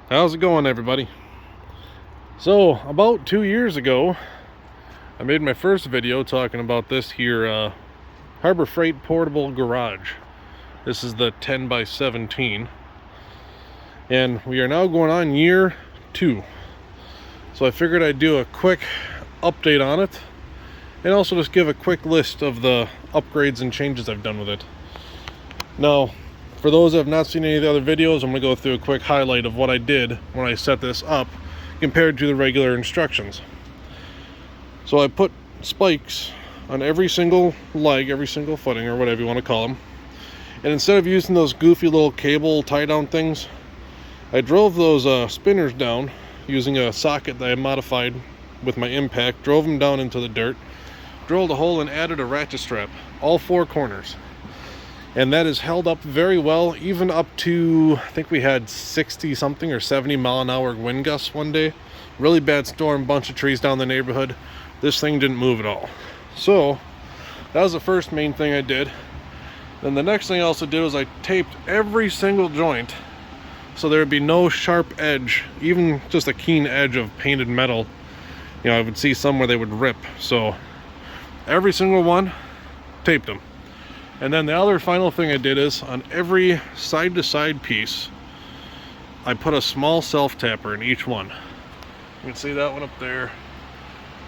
How's it going, everybody? So about 2 years ago I made my first video talking about this here Harbor Freight portable garage. This is the 10 by 17, and we are now going on year 2. So I figured I'd do a quick update on it and also just give a quick list of the upgrades and changes I've done with it. Now, for those that have not seen any of the other videos, I'm going to go through a quick highlight of what I did when I set this up compared to the regular instructions. So I put spikes on every single leg, every single footing, or whatever you want to call them. And instead of using those goofy little cable tie-down things, I drove those spinners down using a socket that I modified with my impact, drove them down into the dirt, drilled a hole and added a ratchet strap, all 4 corners. And that is held up very well, even up to, I think we had 60 something or 70 mile an hour wind gusts one day. Really bad storm, bunch of trees down the neighborhood. This thing didn't move at all. So that was the first main thing I did. Then the next thing I also did was I taped every single joint so there would be no sharp edge, even just a keen edge of painted metal. You know, I would see some where they would rip. So every single one, taped them. And then the other final thing I did is on every side-to-side piece, I put a small self-tapper in each one. You can see that one up there,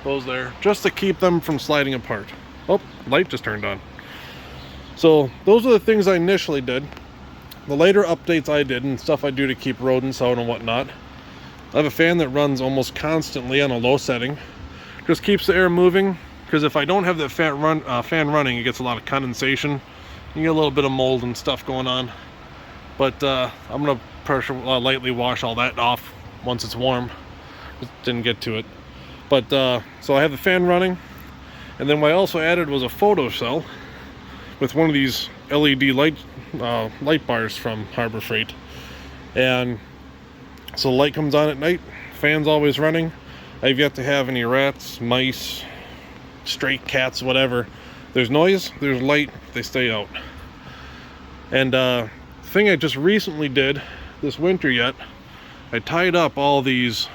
those there, just to keep them from sliding apart. Oh, light just turned on. So those are the things I initially did. The later updates I did and stuff I do to keep rodents out and whatnot. I have a fan that runs almost constantly on a low setting. Just keeps the air moving. Because if I don't have that fan running, it gets a lot of condensation. You get a little bit of mold and stuff going on. But I'm going to lightly wash all that off once it's warm. Just didn't get to it. But so I have the fan running. And then what I also added was a photo cell with one of these LED light bars from Harbor Freight. And so the light comes on at night. Fan's always running. I've yet to have any rats, mice, stray cats, whatever. There's noise, there's light, they stay out. And thing I just recently did this winter yet, I tied up all these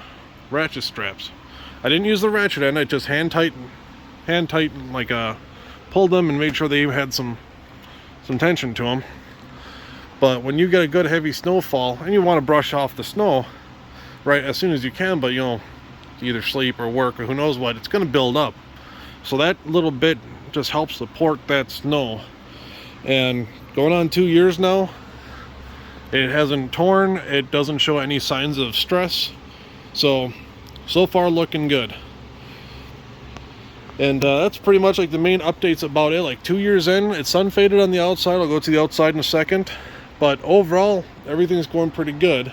ratchet straps. I didn't use the ratchet end, I just hand tightened, like pulled them and made sure they had some tension to them. But when you get a good heavy snowfall and you want to brush off the snow right as soon as you can, but you know, either sleep or work or who knows what, it's going to build up. So that little bit just helps support that snow. And going on 2 years now, it hasn't torn, it doesn't show any signs of stress. So far looking good. And that's pretty much like the main updates about it. Like 2 years in, it's sun faded on the outside. I'll go to the outside in a second. But overall, everything's going pretty good.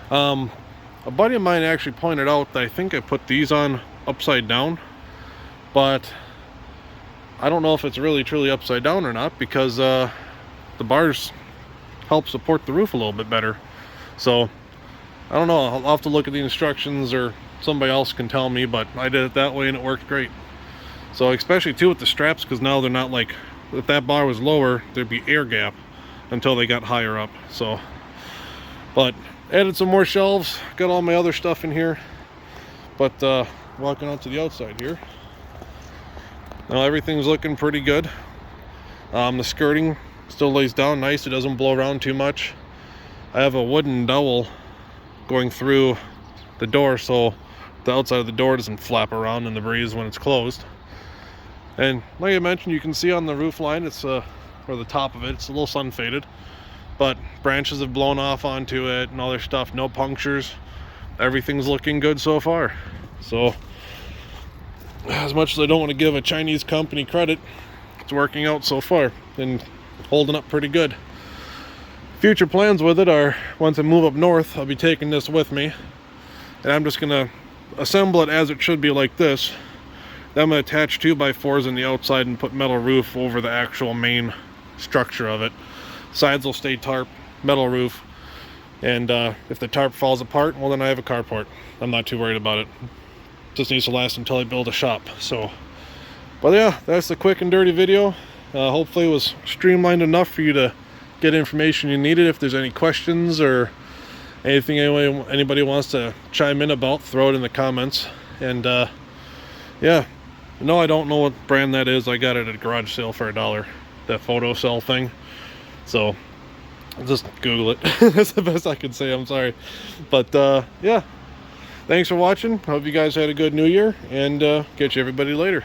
A buddy of mine actually pointed out that I think I put these on upside down. But I don't know if it's really truly upside down or not, because the bars help support the roof a little bit better. So I don't know, I'll have to look at the instructions or somebody else can tell me, but I did it that way and it worked great. So especially too with the straps, because now they're not like, if that bar was lower, there'd be air gap until they got higher up. So, but added some more shelves, got all my other stuff in here. But walking out to the outside here, now everything's looking pretty good. The skirting still lays down nice, it doesn't blow around too much. I have a wooden dowel going through the door so the outside of the door doesn't flap around in the breeze when it's closed. And like I mentioned, you can see on the roof line, it's or the top of it, it's a little sun faded, but branches have blown off onto it and other stuff, no punctures. Everything's looking good so far. So as much as I don't want to give a Chinese company credit, it's working out so far and holding up pretty good. Future plans with it are, once I move up north, I'll be taking this with me, and I'm just going to assemble it as it should be, like this. Then I'm going to attach 2x4s on the outside and put metal roof over the actual main structure of it. Sides will stay tarp, metal roof, and if the tarp falls apart, well then I have a carport. I'm not too worried about it. Just needs to last until I build a shop. So, but yeah, that's the quick and dirty video. Hopefully it was streamlined enough for you to get information you needed. If there's any questions or anything anybody wants to chime in about, throw it in the comments. And yeah, no, I don't know what brand that is. I got it at a garage sale for $1, that photo cell thing. So just Google it. That's the best I can say. I'm sorry, but yeah, thanks for watching. Hope you guys had a good new year, and catch everybody later.